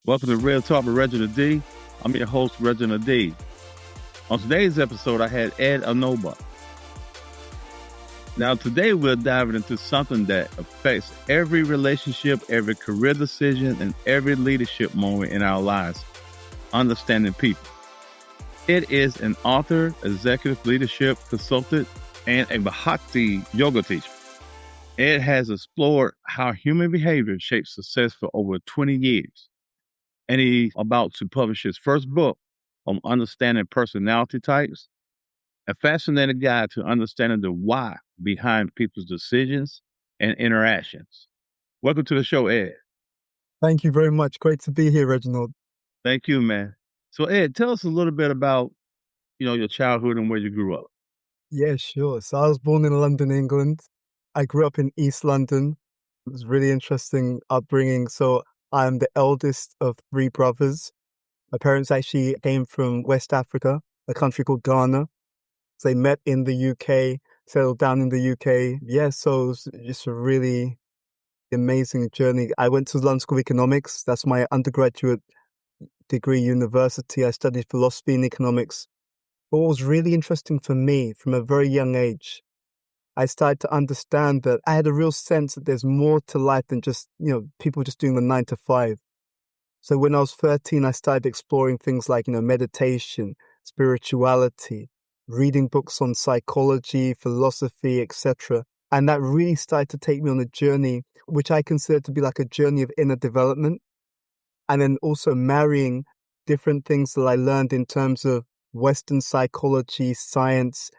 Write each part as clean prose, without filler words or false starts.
Welcome to Real Talk with Reginald D. I'm your host, Reginald D. On today's episode, I had Ed Anobah. Now, today we're diving into something that affects every relationship, every career decision, and every leadership moment in our lives, understanding people. Ed is an author, executive leadership consultant, and a Bhakti Yoga teacher. Ed has explored how human behavior shapes success for over 20 years. And he's about to publish his first book on understanding personality types, a fascinating guide to understanding the why behind people's decisions and interactions. Welcome to the show, Ed. Thank you very much. Great to be here, Reginald. Thank you, man. So, Ed, tell us a little bit about, your childhood and where you grew up. Yeah, sure. So I was born in London, England. I grew up in East London. It was really interesting upbringing. So I'm the eldest of three brothers. My parents actually came from West Africa, a country called Ghana. So they met in the UK, settled down in the UK. Yeah, so it was just a really amazing journey. I went to London School of Economics. That's my undergraduate degree university. I studied philosophy and economics. But what was really interesting for me from a very young age, I started to understand that I had a real sense that there's more to life than just, people just doing the 9 to 5. So when I was 13, I started exploring things like, meditation, spirituality, reading books on psychology, philosophy, etc. And that really started to take me on a journey, which I consider to be like a journey of inner development. And then also marrying different things that I learned in terms of Western psychology, science,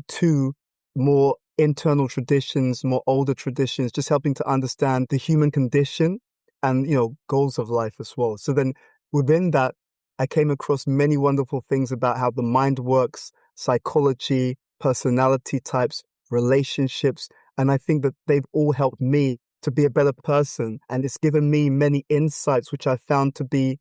to more internal traditions, more older traditions, just helping to understand the human condition and, goals of life as well. So then within that, I came across many wonderful things about how the mind works, psychology, personality types, relationships. And I think that they've all helped me to be a better person. And it's given me many insights, which I found to be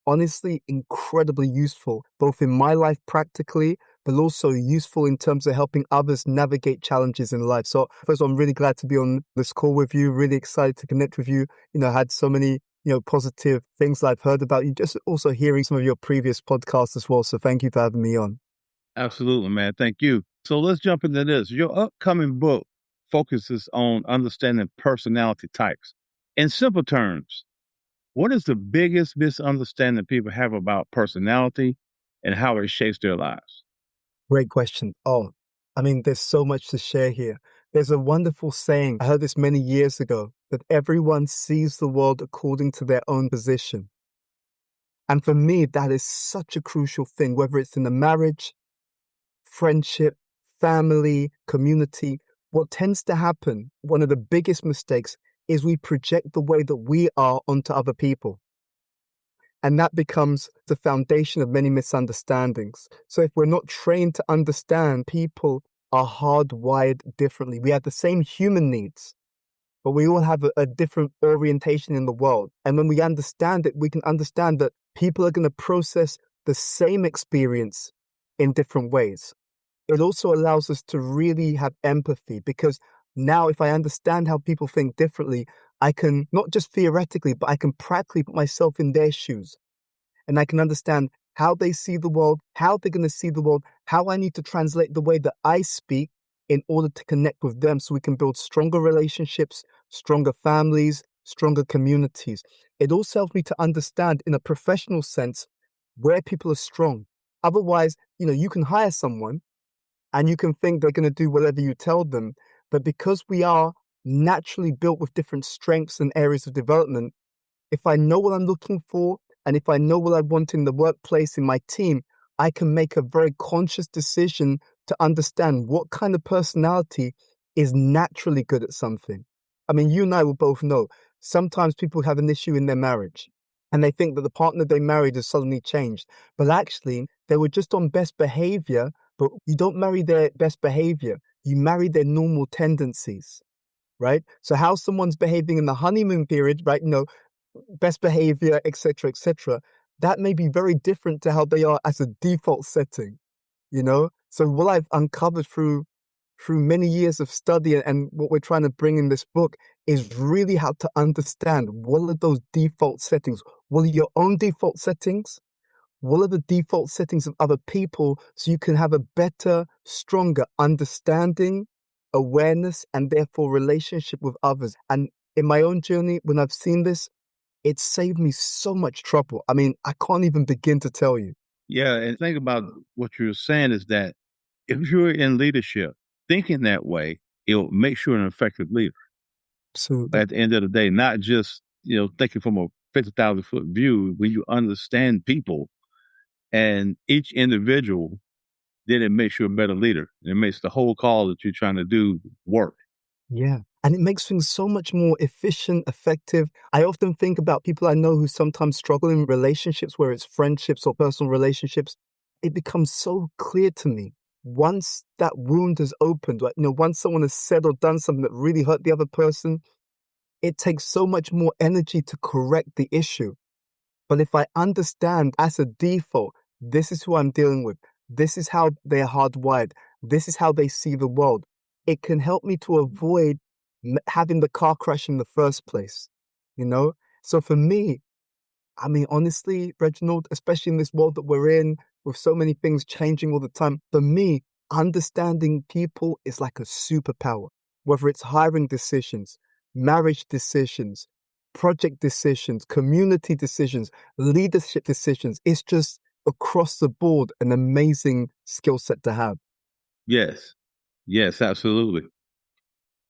honestly incredibly useful, both in my life practically, but also useful in terms of helping others navigate challenges in life. So first of all, I'm really glad to be on this call with you, really excited to connect with you. I had so many, positive things I've heard about you, just also hearing some of your previous podcasts as well. So thank you for having me on. Absolutely, man. Thank you. So let's jump into this. Your upcoming book focuses on understanding personality types. In simple terms, what is the biggest misunderstanding people have about personality and how it shapes their lives? Great question. There's so much to share here. There's a wonderful saying, I heard this many years ago, that everyone sees the world according to their own position. And for me, that is such a crucial thing, whether it's in a marriage, friendship, family, community. What tends to happen, one of the biggest mistakes, is we project the way that we are onto other people. And that becomes the foundation of many misunderstandings. So if we're not trained to understand, people are hardwired differently. We have the same human needs, but we all have a different orientation in the world. And when we understand it, we can understand that people are going to process the same experience in different ways. It also allows us to really have empathy, because now if I understand how people think differently, I can not just theoretically, but I can practically put myself in their shoes. And I can understand how they see the world, how they're going to see the world, how I need to translate the way that I speak in order to connect with them so we can build stronger relationships, stronger families, stronger communities. It also helps me to understand in a professional sense where people are strong. Otherwise, you can hire someone and you can think they're going to do whatever you tell them. But because we are naturally built with different strengths and areas of development, if I know what I'm looking for, and if I know what I want in the workplace, in my team, I can make a very conscious decision to understand what kind of personality is naturally good at something. You and I will both know, sometimes people have an issue in their marriage and they think that the partner they married has suddenly changed. But actually, they were just on best behavior, but you don't marry their best behavior. You marry their normal tendencies, right? So how someone's behaving in the honeymoon period, right? Best behavior, etc., etc., that may be very different to how they are as a default setting, So what I've uncovered through many years of study and what we're trying to bring in this book is really how to understand what are those default settings. What are your own default settings? What are the default settings of other people so you can have a better, stronger understanding, awareness, and therefore relationship with others? And in my own journey, when I've seen this, it saved me so much trouble. I mean, I can't even begin to tell you. Yeah, and think about what you're saying is that if you're in leadership, thinking that way, it'll make you an effective leader. Absolutely. At the end of the day, not just thinking from a 50,000 foot view. When you understand people and each individual, then it makes you a better leader. It makes the whole call that you're trying to do work. Yeah. And it makes things so much more efficient, effective. I often think about people I know who sometimes struggle in relationships, where it's friendships or personal relationships. It becomes so clear to me once that wound is opened, like, once someone has said or done something that really hurt the other person, it takes so much more energy to correct the issue. But if I understand as a default, this is who I'm dealing with, this is how they're hardwired, this is how they see the world, it can help me to avoid having the car crash in the first place, you know? So for me, I mean, honestly, Reginald, especially in this world that we're in, with so many things changing all the time, for me, understanding people is like a superpower. Whether it's hiring decisions, marriage decisions, project decisions, community decisions, leadership decisions, it's just across the board an amazing skill set to have. Yes. Yes, absolutely.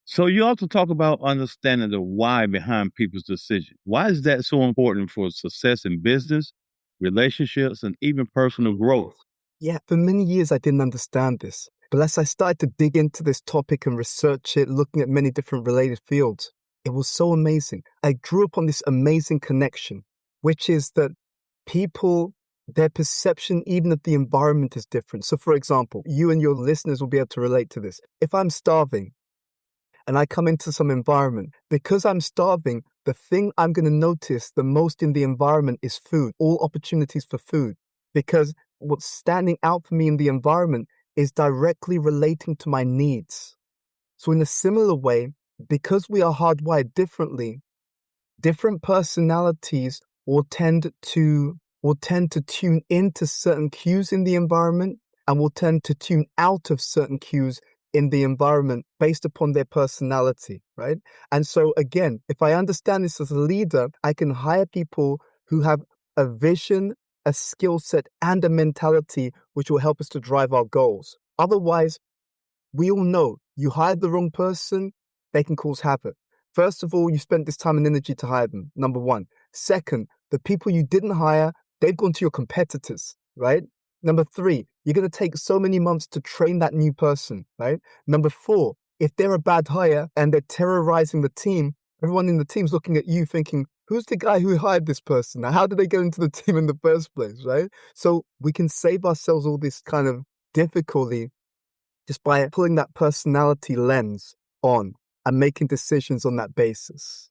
So you also talk about understanding the why behind people's decision. Why is that so important for success in business, relationships, and even personal growth? Yeah, for many years I didn't understand this. But as I started to dig into this topic and research it, looking at many different related fields, it was so amazing. I drew upon this amazing connection, which is that people, their perception even of the environment is different. So for example, you and your listeners will be able to relate to this. If I'm starving and I come into some environment, because I'm starving, the thing I'm going to notice the most in the environment is food, all opportunities for food. Because what's standing out for me in the environment is directly relating to my needs. So in a similar way, because we are hardwired differently, different personalities will tend to tune into certain cues in the environment and will tend to tune out of certain cues in the environment based upon their personality, right? And so again, if I understand this as a leader, I can hire people who have a vision, a skill set, and a mentality which will help us to drive our goals. Otherwise, we all know you hired the wrong person, they can cause havoc. First of all, you spent this time and energy to hire them, number one. Second, the people you didn't hire, they've gone to your competitors, right? Number three, you're going to take so many months to train that new person, right? Number four, if they're a bad hire and they're terrorizing the team, everyone in the team's looking at you thinking, who's the guy who hired this person? Now, how did they get into the team in the first place, right? So we can save ourselves all this kind of difficulty just by pulling that personality lens on and making decisions on that basis.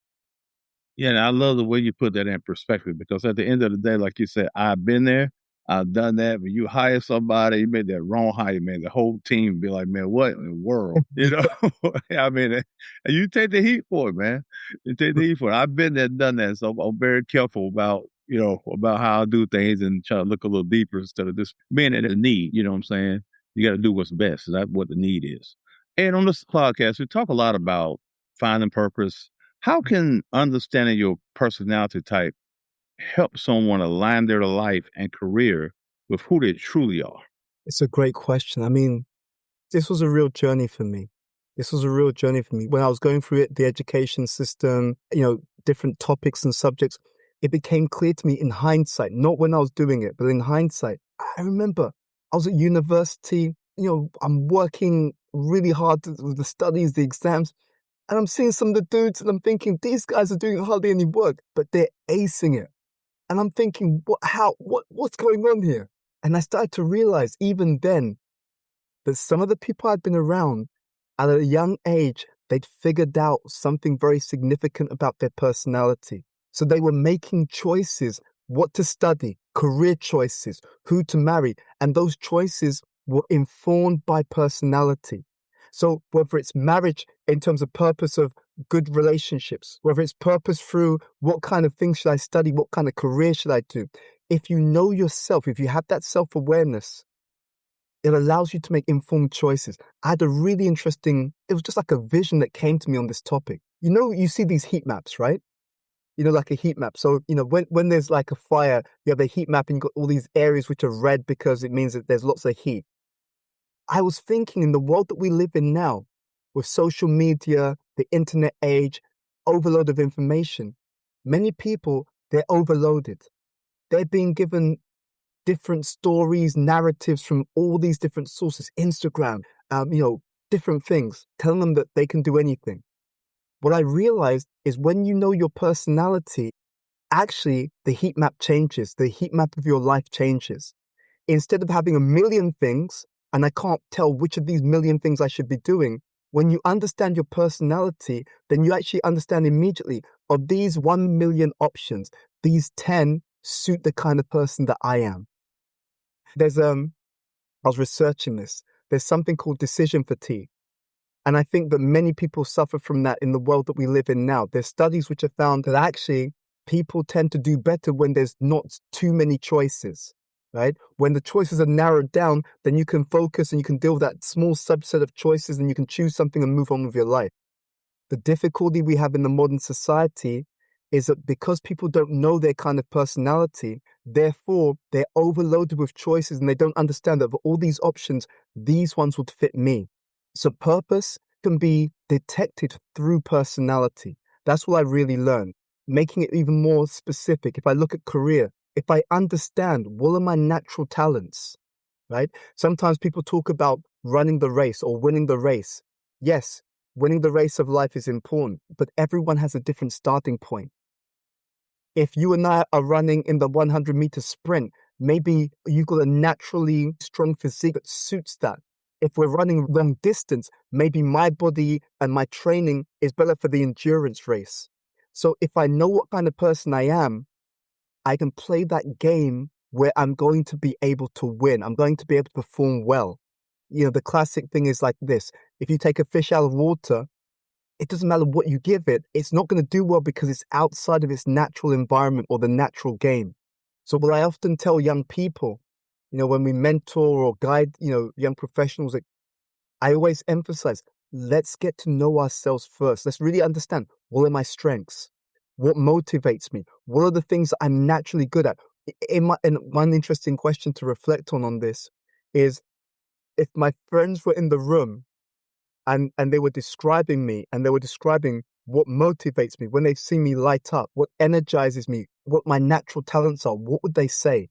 Yeah, and I love the way you put that in perspective because at the end of the day, like you said, I've been there, I've done that. When you hire somebody, you made that wrong hire, man. The whole team be like, man, what in the world? I mean, and you take the heat for it, man. You take the heat for it. I've been there, done that. So I'm very careful about, about how I do things and try to look a little deeper instead of just being at a need. You know what I'm saying? You got to do what's best. That's what the need is. And on this podcast, we talk a lot about finding purpose. How can understanding your personality type help someone align their life and career with who they truly are? It's a great question. I mean, this was a real journey for me. This was a real journey for me. When I was going through it, the education system, different topics and subjects, it became clear to me in hindsight, not when I was doing it, but in hindsight. I remember I was at university, I'm working really hard with the studies, the exams, and I'm seeing some of the dudes and I'm thinking, these guys are doing hardly any work, but they're acing it. And I'm thinking, what's going on here? And I started to realize even then that some of the people I'd been around at a young age, they'd figured out something very significant about their personality. So they were making choices, what to study, career choices, who to marry, and those choices were informed by personality. So whether it's marriage, in terms of purpose of good relationships, whether it's purpose through what kind of things should I study, what kind of career should I do. If you know yourself, if you have that self-awareness, it allows you to make informed choices. I had a really interesting, it was just like a vision that came to me on this topic. You know, you see these heat maps, right? You know, like a heat map. So, you know, when there's like a fire, you have a heat map and you've got all these areas which are red because it means that there's lots of heat. I was thinking in the world that we live in now, with social media, the internet age, overload of information, many people, they're overloaded. They're being given different stories, narratives from all these different sources, Instagram, you know, different things, telling them that they can do anything. What I realized is when you know your personality, actually the heat map changes. The heat map of your life changes. Instead of having a million things, and I can't tell which of these million things I should be doing, when you understand your personality, then you actually understand immediately, of these 1 million options, these 10 suit the kind of person that I am. There's I was researching this. There's something called decision fatigue. And I think that many people suffer from that in the world that we live in now. There's studies which have found that actually people tend to do better when there's not too many choices, right? When the choices are narrowed down, then you can focus and you can deal with that small subset of choices and you can choose something and move on with your life. The difficulty we have in the modern society is that because people don't know their kind of personality, therefore they're overloaded with choices and they don't understand that of all these options, these ones would fit me. So purpose can be detected through personality. That's what I really learned. Making it even more specific. If I look at career, if I understand what are my natural talents, right? Sometimes people talk about running the race or winning the race. Yes, winning the race of life is important, but everyone has a different starting point. If you and I are running in the 100-meter sprint, maybe you've got a naturally strong physique that suits that. If we're running long distance, maybe my body and my training is better for the endurance race. So if I know what kind of person I am, I can play that game where I'm going to be able to win. I'm going to be able to perform well. You know, the classic thing is like this. If you take a fish out of water, it doesn't matter what you give it. It's not going to do well because it's outside of its natural environment or the natural game. So what I often tell young people, you know, when we mentor or guide, you know, young professionals, I always emphasize, let's get to know ourselves first. Let's really understand, what are my strengths? What motivates me? What are the things that I'm naturally good at? And one interesting question to reflect on this is, if my friends were in the room and they were describing me and they were describing what motivates me, when they see me light up, what energizes me, what my natural talents are, what would they say?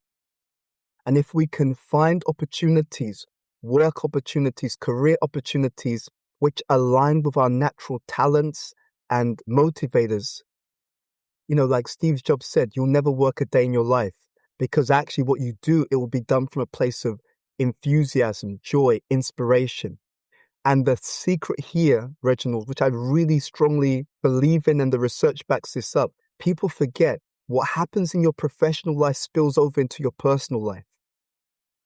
And if we can find opportunities, work opportunities, career opportunities, which align with our natural talents and motivators, you know, like Steve Jobs said, you'll never work a day in your life, because actually what you do, it will be done from a place of enthusiasm, joy, inspiration. And the secret here, Reginald, which I really strongly believe in, and the research backs this up, people forget what happens in your professional life spills over into your personal life.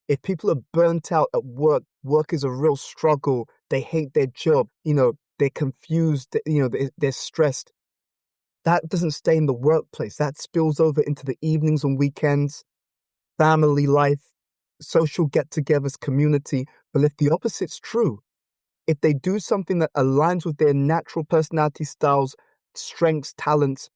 If people are burnt out at work, work is a real struggle, they hate their job, you know, they're confused, you know, they're stressed. That doesn't stay in the workplace. That spills over into the evenings and weekends, family life, social get-togethers, community. But if the opposite's true, if they do something that aligns with their natural personality styles, strengths, talents,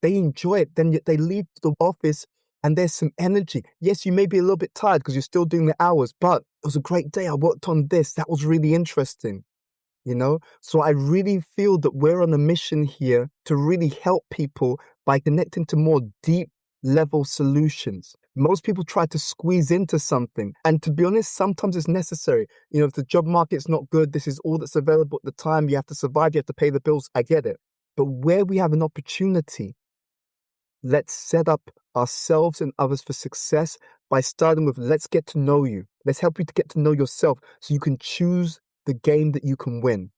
they enjoy it. Then they leave the office and there's some energy. Yes, you may be a little bit tired because you're still doing the hours, but it was a great day. I worked on this. That was really interesting, you know? So I really feel that we're on a mission here to really help people by connecting to more deep level solutions. Most people try to squeeze into something. And to be honest, sometimes it's necessary. You know, if the job market's not good, this is all that's available at the time. You have to survive. You have to pay the bills. I get it. But where we have an opportunity, let's set up ourselves and others for success by starting with, let's get to know you. Let's help you to get to know yourself so you can choose the game that you can win.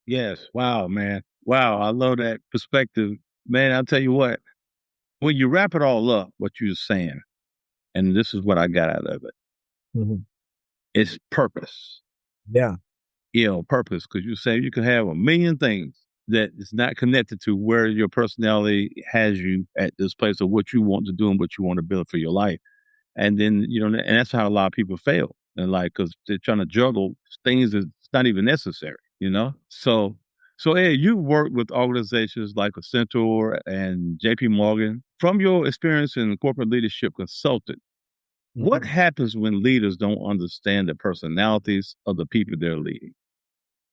Yes. Wow, man. Wow. I love that perspective. Man, I'll tell you what, when you wrap it all up, what you're saying, and this is what I got out of it, Mhm. it's purpose. Yeah. purpose. Because you say you can have a million things that is not connected to where your personality has you at this place of what you want to do and what you want to build for your life. And then, and that's how a lot of people fail in life because they're trying to juggle things that's not even necessary. So Ed, you worked with organizations like Accenture and JP Morgan. From your experience in corporate leadership consultant, what Mhm. happens when leaders don't understand the personalities of the people they're leading?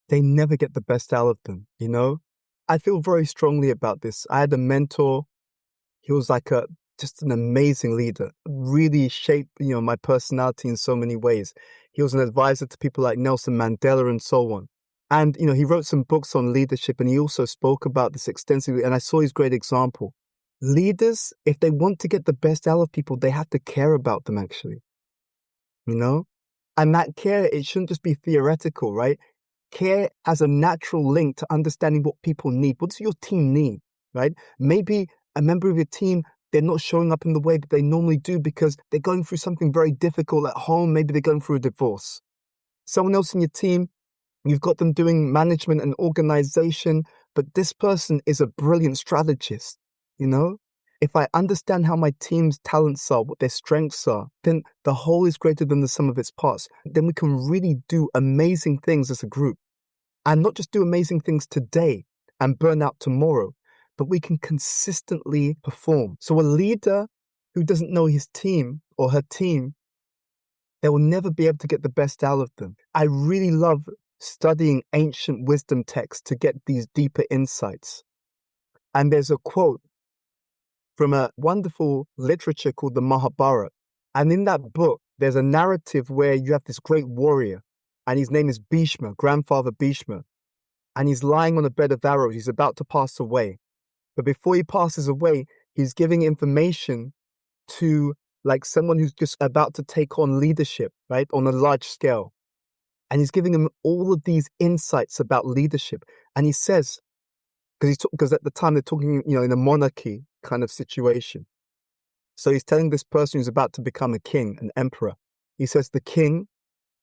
They never get the best out of them, you know? I feel very strongly about this. I had a mentor. He was like just an amazing leader, really shaped, my personality in so many ways. He was an advisor to people like Nelson Mandela and so on. And, he wrote some books on leadership and he also spoke about this extensively. And I saw his great example. Leaders, if they want to get the best out of people, they have to care about them actually, you know? And that care, it shouldn't just be theoretical, right? Care has a natural link to understanding what people need. What does your team need, right? Maybe a member of your team, they're not showing up in the way that they normally do because they're going through something very difficult at home. Maybe they're going through a divorce. Someone else in your team, you've got them doing management and organization, but this person is a brilliant strategist, you know? If I understand how my team's talents are, what their strengths are, then the whole is greater than the sum of its parts. Then we can really do amazing things as a group. And not just do amazing things today and burn out tomorrow, but we can consistently perform. So a leader who doesn't know his team or her team, they will never be able to get the best out of them. I really love studying ancient wisdom texts to get these deeper insights. And there's a quote from a wonderful literature called the Mahabharata. And in that book, there's a narrative where you have this great warrior, and his name is Bhishma, grandfather Bhishma. And he's lying on a bed of arrows. He's about to pass away. But before he passes away, he's giving information to like someone who's just about to take on leadership, right, on a large scale. And he's giving him all of these insights about leadership. And he says, because at the time they're talking, in a monarchy kind of situation. So he's telling this person who's about to become a king, an emperor. He says the king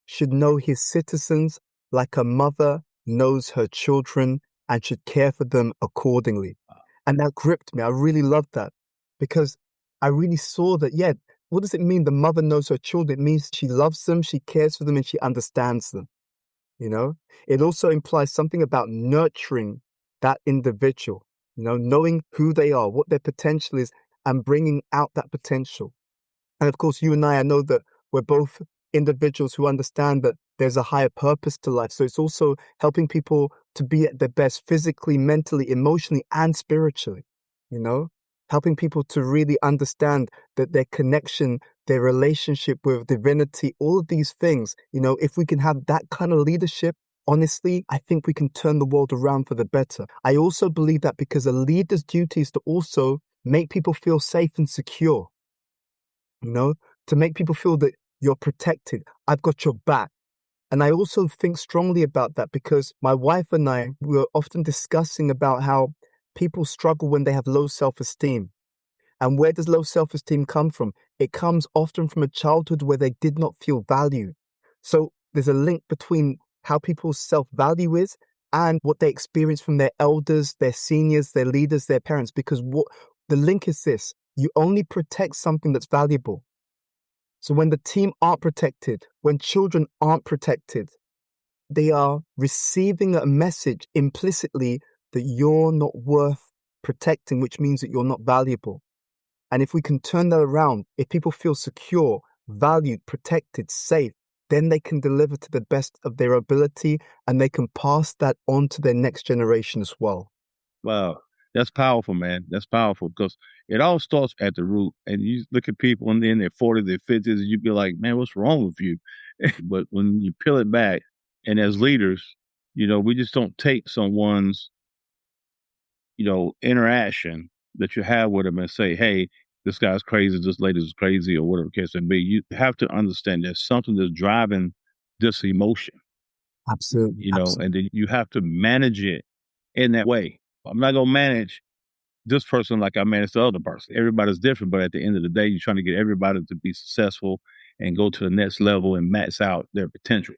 should know his citizens like a mother knows her children and should care for them accordingly. And that gripped me. I really loved that because I really saw that, yeah, what does it mean? The mother knows her children. It means she loves them, she cares for them, and she understands them. It also implies something about nurturing that individual, knowing who they are, what their potential is, and bringing out that potential. And of course, you and I know that we're both individuals who understand that there's a higher purpose to life. So it's also helping people to be at their best physically, mentally, emotionally, and spiritually, you know, helping people to really understand that their connection, their relationship with divinity, all of these things, if we can have that kind of leadership, honestly, I think we can turn the world around for the better. I also believe that because a leader's duty is to also make people feel safe and secure, to make people feel that you're protected. I've got your back. And I also think strongly about that because my wife and I were often discussing about how people struggle when they have low self-esteem. And where does low self-esteem come from? It comes often from a childhood where they did not feel valued. So there's a link between how people's self-value is and what they experience from their elders, their seniors, their leaders, their parents. Because what the link is this: you only protect something that's valuable. So when the team aren't protected, when children aren't protected, they are receiving a message implicitly that you're not worth protecting, which means that you're not valuable. And if we can turn that around, if people feel secure, valued, protected, safe, then they can deliver to the best of their ability and they can pass that on to their next generation as well. Wow, that's powerful, man. That's powerful because it all starts at the root. And you look at people and in their 40s, their 50s, and you be like, man, what's wrong with you? But when you peel it back, and as leaders, we just don't take someone's, interaction that you have with them and say, hey, this guy's crazy, this lady's crazy, or whatever the case may be. You have to understand there's something that's driving this emotion, Absolutely. and then you have to manage it in that way. I'm not going to manage this person like I manage the other person. Everybody's different, but at the end of the day, you're trying to get everybody to be successful and go to the next level and max out their potential.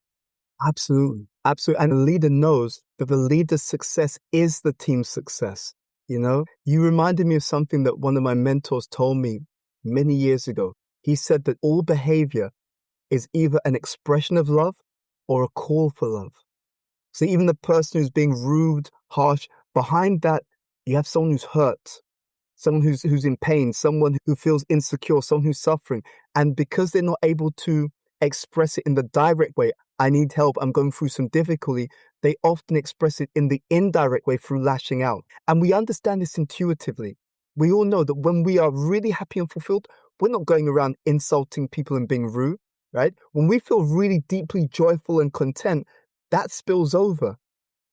Absolutely. Absolutely. And the leader knows that the leader's success is the team's success. You reminded me of something that one of my mentors told me many years ago. He said that all behavior is either an expression of love or a call for love. So even the person who's being rude, harsh, behind that, you have someone who's hurt, someone who's in pain, someone who feels insecure, someone who's suffering. And because they're not able to express it in the direct way, I need help, I'm going through some difficulty, they often express it in the indirect way through lashing out. And we understand this intuitively. We all know that when we are really happy and fulfilled, we're not going around insulting people and being rude, right? When we feel really deeply joyful and content, that spills over.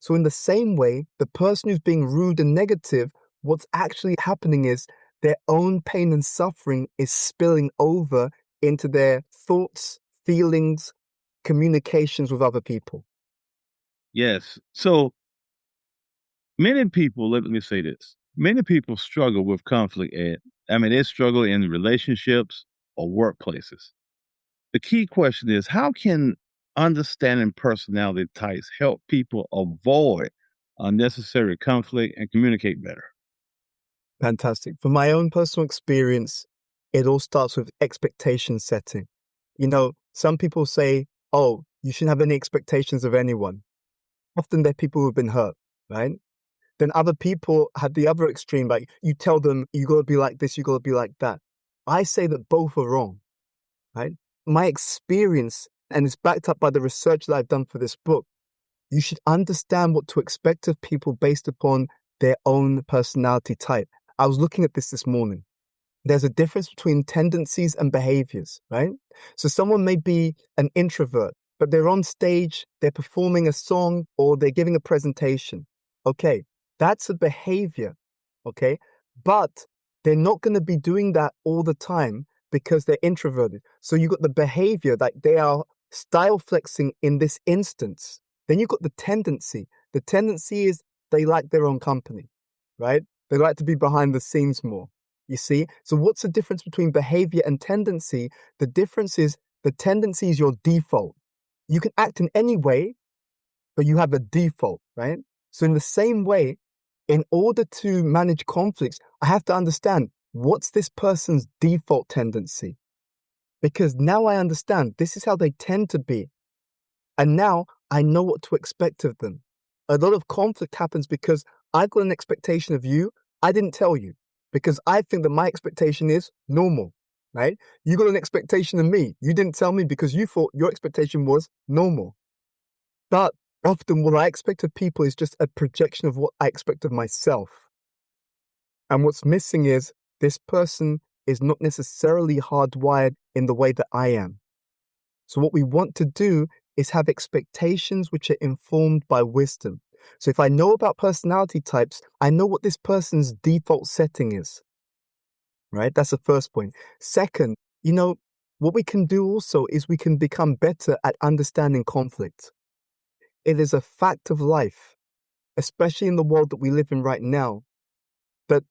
So in the same way, the person who's being rude and negative, what's actually happening is their own pain and suffering is spilling over into their thoughts, feelings, communications with other people. Yes. So many people, let me say this, many people struggle with conflict, Ed. I mean, they struggle in relationships or workplaces. The key question is, how can understanding personality types help people avoid unnecessary conflict and communicate better? Fantastic. From my own personal experience, it all starts with expectation setting. Some people say, oh, you shouldn't have any expectations of anyone. Often they're people who've been hurt, right? Then other people have the other extreme, like you tell them, you got to be like this, you got to be like that. I say that both are wrong, right? My experience, and it's backed up by the research that I've done for this book, you should understand what to expect of people based upon their own personality type. I was looking at this morning. There's a difference between tendencies and behaviors, right? So someone may be an introvert, but they're on stage, they're performing a song, or they're giving a presentation. Okay, that's a behavior, okay? But they're not going to be doing that all the time because they're introverted. So you got the behavior that they are style flexing in this instance. Then you got the tendency. The tendency is they like their own company, right? They like to be behind the scenes more. You see? So what's the difference between behavior and tendency? The difference is the tendency is your default. You can act in any way, but you have a default, right? So in the same way, in order to manage conflicts, I have to understand what's this person's default tendency. Because now I understand this is how they tend to be. And now I know what to expect of them. A lot of conflict happens because I've got an expectation of you. I didn't tell you because I think that my expectation is normal, right? You got an expectation of me. You didn't tell me because you thought your expectation was normal. But often what I expect of people is just a projection of what I expect of myself. And what's missing is this person is not necessarily hardwired in the way that I am. So what we want to do is have expectations which are informed by wisdom. So if I know about personality types, I know what this person's default setting is, right? That's the first point. Second, what we can do also is we can become better at understanding conflict. It is a fact of life, especially in the world that we live in right now, that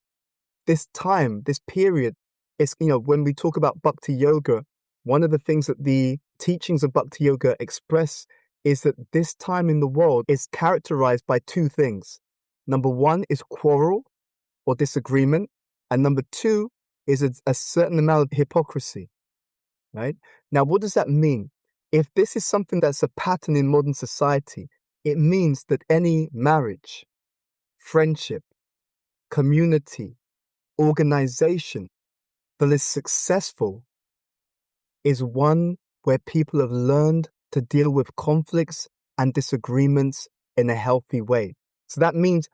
this time, this period, is, when we talk about Bhakti Yoga, one of the things that the teachings of Bhakti Yoga express is that this time in the world is characterized by two things. Number one is quarrel or disagreement. And number two is a certain amount of hypocrisy, right? Now, what does that mean? If this is something that's a pattern in modern society, it means that any marriage, friendship, community, organization that is successful is one where people have learned to deal with conflicts and disagreements in a healthy way. So that means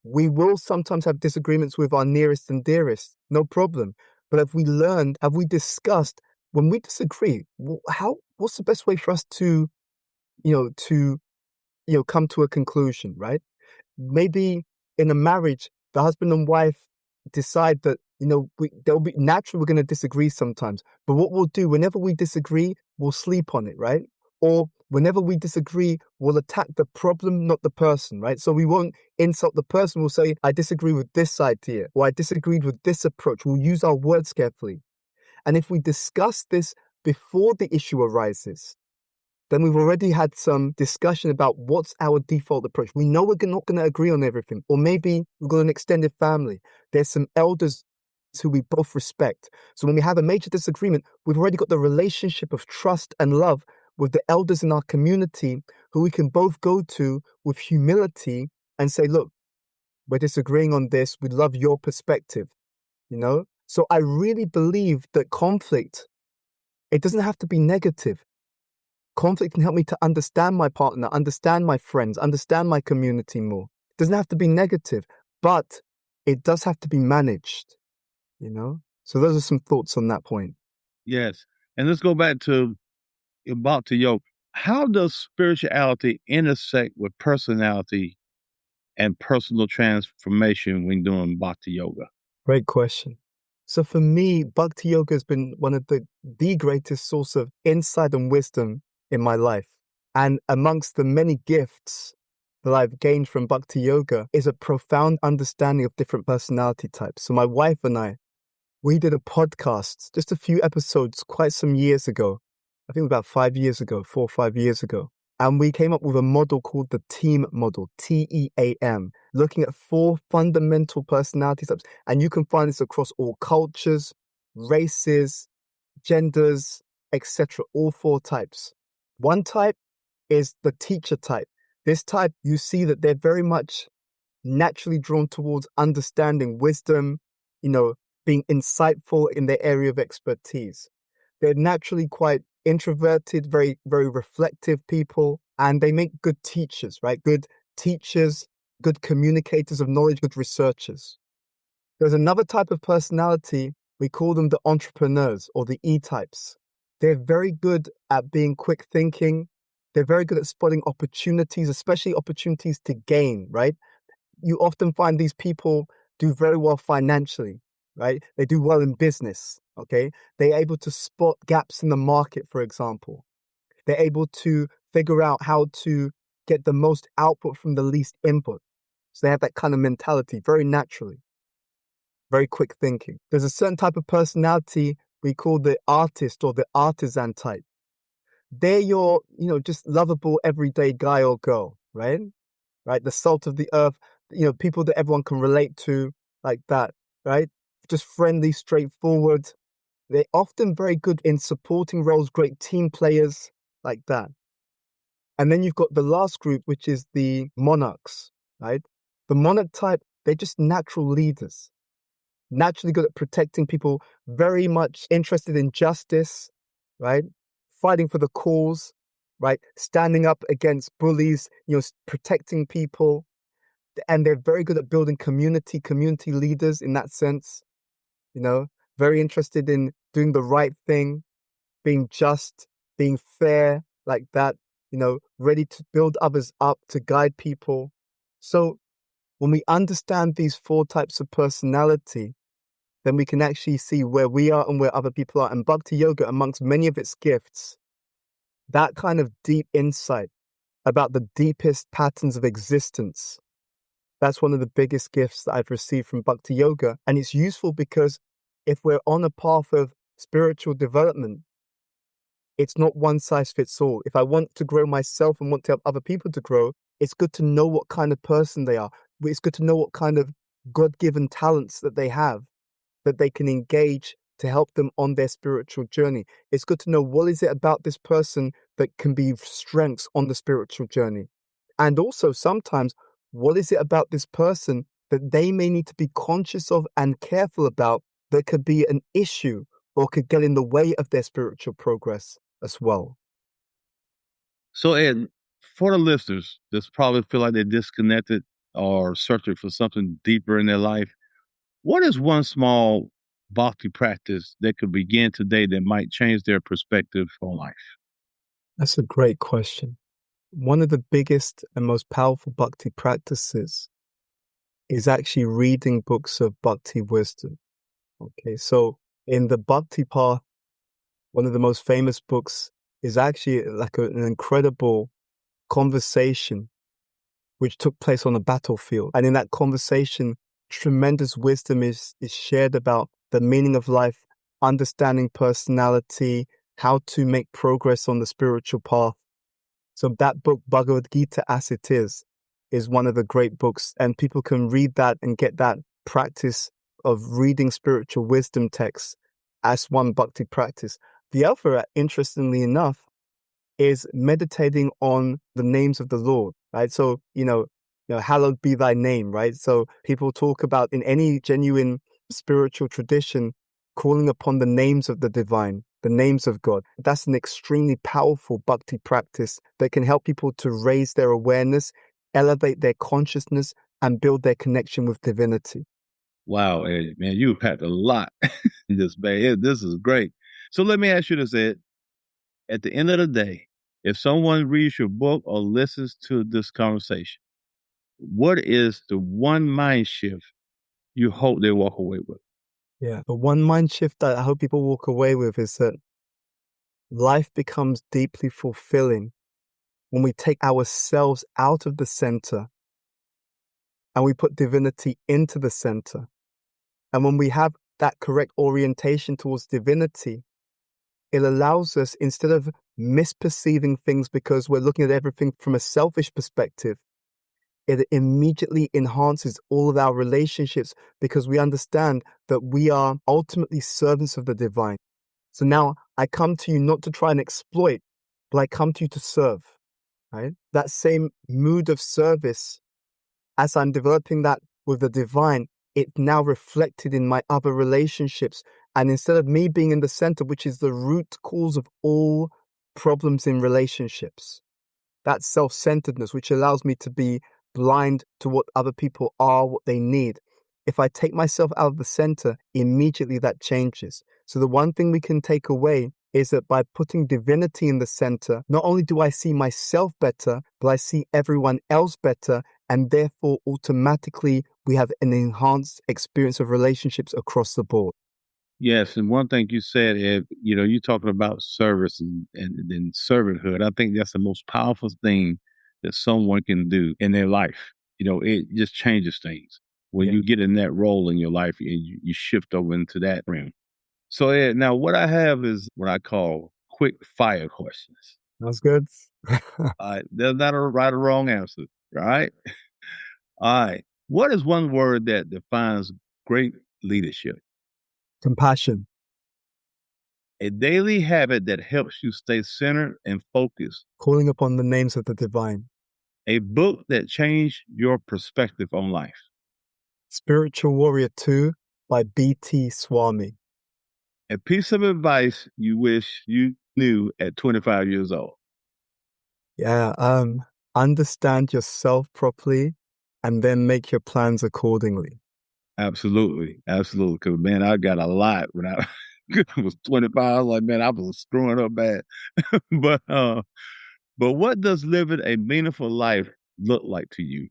we will sometimes have disagreements with our nearest and dearest, no problem. But have we discussed when we disagree, what's the best way for us to come to a conclusion, right? Maybe in a marriage, the husband and wife decide that, they'll be naturally, we're going to disagree sometimes. But what we'll do, whenever we disagree, we'll sleep on it, right? Or whenever we disagree, we'll attack the problem, not the person, right? So we won't insult the person. We'll say, I disagree with this idea, or I disagreed with this approach. We'll use our words carefully. And if we discuss this before the issue arises, then we've already had some discussion about what's our default approach. We know we're not going to agree on everything, or maybe we've got an extended family. There's some elders who we both respect. So when we have a major disagreement, we've already got the relationship of trust and love with the elders in our community who we can both go to with humility and say, look, we're disagreeing on this. We love your perspective, you know? So I really believe that conflict, it doesn't have to be negative. Conflict can help me to understand my partner, understand my friends, understand my community more. It doesn't have to be negative, but it does have to be managed, you know? So those are some thoughts on that point. Yes. And let's go back to Bhakti Yoga. How does spirituality intersect with personality and personal transformation when doing Bhakti Yoga? Great question. So for me, Bhakti Yoga has been one of the greatest source of insight and wisdom in my life. And amongst the many gifts that I've gained from Bhakti Yoga is a profound understanding of different personality types. So my wife and I, we did a podcast, just a few episodes quite some years ago. I think about 5 years ago, 4 or 5 years ago. And we came up with a model called the TEAM model, TEAM, looking at 4 fundamental personality types. And you can find this across all cultures, races, genders, etc., all 4 types. One type is the teacher type. This type, you see that they're very much naturally drawn towards understanding wisdom, being insightful in their area of expertise. They're naturally quite introverted, very, very reflective people, and they make good teachers, right? Good teachers, good communicators of knowledge, good researchers. There's another type of personality, we call them the entrepreneurs or the E-types. They're very good at being quick thinking. They're very good at spotting opportunities, especially opportunities to gain, right? You often find these people do very well financially, right? They do well in business, okay? They're able to spot gaps in the market, for example. They're able to figure out how to get the most output from the least input. So they have that kind of mentality very naturally, very quick thinking. There's a certain type of personality we call the artist or the artisan type. They're your, just lovable everyday guy or girl, right? Right? The salt of the earth, people that everyone can relate to like that, right? Just friendly, straightforward. They're often very good in supporting roles, great team players like that. And then you've got the last group, which is the monarchs, right? The monarch type, they're just natural leaders, naturally good at protecting people, very much interested in justice, right? Fighting for the cause, right? Standing up against bullies, protecting people. And they're very good at building community leaders in that sense, very interested in doing the right thing, being just, being fair, like that, ready to build others up, to guide people. So when we understand these 4 types of personality, then we can actually see where we are and where other people are. And Bhakti Yoga, amongst many of its gifts, that kind of deep insight about the deepest patterns of existence, that's one of the biggest gifts that I've received from Bhakti Yoga. And it's useful because if we're on a path of spiritual development, it's not one size fits all. If I want to grow myself and want to help other people to grow, it's good to know what kind of person they are. It's good to know what kind of God-given talents that they have, that they can engage to help them on their spiritual journey. It's good to know what is it about this person that can be strengths on the spiritual journey. And also sometimes, what is it about this person that they may need to be conscious of and careful about that could be an issue or could get in the way of their spiritual progress as well? So, Ed, for the listeners that probably feel like they're disconnected or searching for something deeper in their life, what is one small bhakti practice that could begin today that might change their perspective on life? That's a great question. One of the biggest and most powerful bhakti practices is actually reading books of bhakti wisdom. Okay, so in the bhakti path, one of the most famous books is actually like an incredible conversation which took place on a battlefield. And in that conversation, tremendous wisdom is shared about the meaning of life, understanding personality, how to make progress on the spiritual path. So that book, Bhagavad Gita, as it is one of the great books, and people can read that and get that practice of reading spiritual wisdom texts as one bhakti practice. The other, interestingly enough, is meditating on the names of the Lord, right? So, hallowed be thy name, right? So people talk about, in any genuine spiritual tradition, calling upon the names of the divine, the names of God. That's an extremely powerful bhakti practice that can help people to raise their awareness, elevate their consciousness, and build their connection with divinity. Wow, Ed, man, you packed a lot. This is great. So let me ask you this, Ed. At the end of the day, if someone reads your book or listens to this conversation, what is the one mind shift you hope they walk away with? Yeah. The one mind shift that I hope people walk away with is that life becomes deeply fulfilling when we take ourselves out of the center and we put divinity into the center. And when we have that correct orientation towards divinity, it allows us, instead of misperceiving things because we're looking at everything from a selfish perspective, it immediately enhances all of our relationships because we understand that we are ultimately servants of the divine. So now I come to you not to try and exploit, but I come to you to serve, right? That same mood of service, as I'm developing that with the divine, it's now reflected in my other relationships. And instead of me being in the center, which is the root cause of all problems in relationships, that self-centeredness, which allows me to be blind to what other people are, what they need. If I take myself out of the center, immediately that changes. So the one thing we can take away is that by putting divinity in the center, not only do I see myself better, but I see everyone else better, and therefore automatically we have an enhanced experience of relationships across the board. Yes, and one thing you said, Ed, you're talking about service and servanthood. I think that's the most powerful thing that someone can do in their life. It just changes things when you get in that role in your life and you shift over into that realm. So, Ed, now what I have is what I call quick fire questions. That's good. There's not a right or wrong answer, right? All right. What is one word that defines great leadership? Compassion. A daily habit that helps you stay centered and focused. Calling upon the names of the divine. A book that changed your perspective on life. Spiritual Warrior 2 by B.T. Swami. A piece of advice you wish you knew at 25 years old. Yeah, understand yourself properly and then make your plans accordingly. Absolutely. Absolutely. Because, man, I got a lot when I was 25. I was like, man, I was screwing up bad. But what does living a meaningful life look like to you?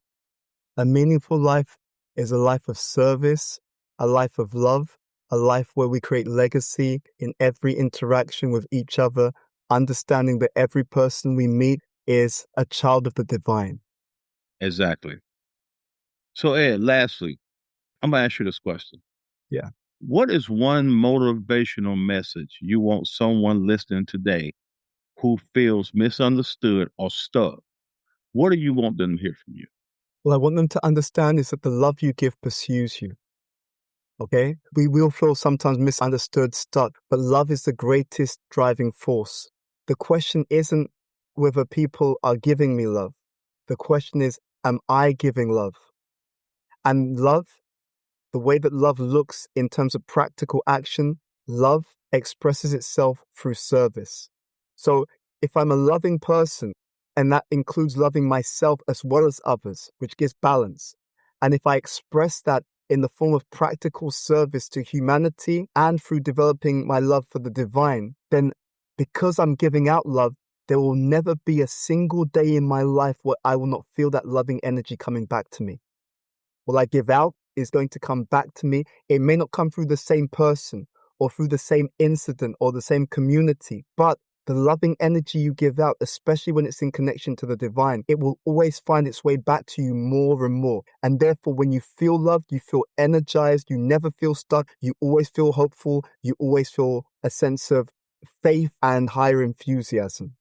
A meaningful life is a life of service, a life of love, a life where we create legacy in every interaction with each other, understanding that every person we meet is a child of the divine. Exactly. So, Ed, lastly, I'm going to ask you this question. Yeah. What is one motivational message you want someone listening today who feels misunderstood or stuck? What do you want them to hear from you? Well, I want them to understand is that the love you give pursues you. Okay? We will feel sometimes misunderstood, stuck, but love is the greatest driving force. The question isn't whether people are giving me love. The question is, am I giving love? And love, the way that love looks in terms of practical action, love expresses itself through service. So if I'm a loving person, and that includes loving myself as well as others, which gives balance, and if I express that in the form of practical service to humanity and through developing my love for the divine, then because I'm giving out love, there will never be a single day in my life where I will not feel that loving energy coming back to me. What I give out is going to come back to me. It may not come through the same person or through the same incident or the same community, but the loving energy you give out, especially when it's in connection to the divine, it will always find its way back to you more and more. And therefore, when you feel loved, you feel energized, you never feel stuck, you always feel hopeful, you always feel a sense of faith and higher enthusiasm.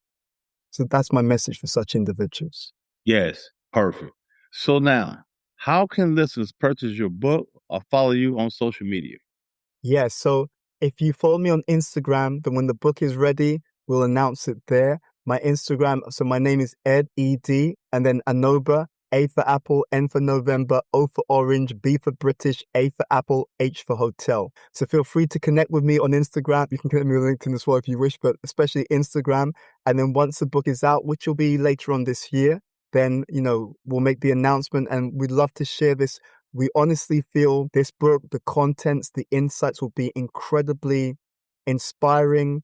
So that's my message for such individuals. Yes, perfect. So now, how can listeners purchase your book or follow you on social media? Yeah, so if you follow me on Instagram, then when the book is ready, we'll announce it there. My Instagram, so my name is Ed, E-D, and then Anobah, A for Apple, N for November, O for Orange, B for British, A for Apple, H for Hotel. So feel free to connect with me on Instagram. You can connect me on LinkedIn as well if you wish, but especially Instagram. And then once the book is out, which will be later on this year, then, we'll make the announcement, and we'd love to share this. We honestly feel this book, the contents, the insights will be incredibly inspiring,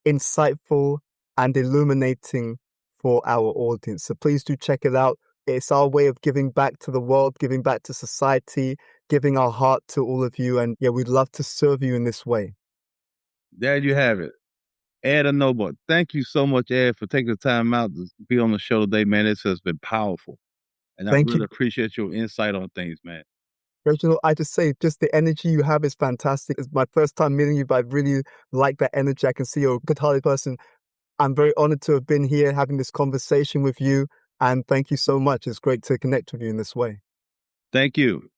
insightful, and illuminating for our audience. So please do check it out. It's our way of giving back to the world, giving back to society, giving our heart to all of you. And yeah, we'd love to serve you in this way. There you have it. Ed Anobah. Thank you so much, Ed, for taking the time out to be on the show today, man. This has been powerful. And I Thank really you, appreciate your insight on things, man. Reginald. I just say, just the energy you have is fantastic. It's my first time meeting you, but I really like that energy. I can see you're a good-hearted person. I'm very honored to have been here having this conversation with you. And thank you so much. It's great to connect with you in this way. Thank you.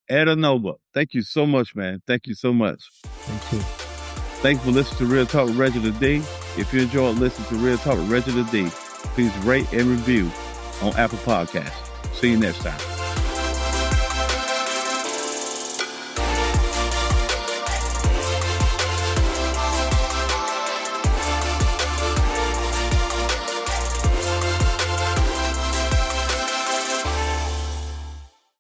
Ed Anobah. Thank you so much, man. Thank you so much. Thank you. Thanks for listening to Real Talk with Reginald D. If you enjoyed listening to Real Talk with Reginald D, please rate and review on Apple Podcasts. See you next time.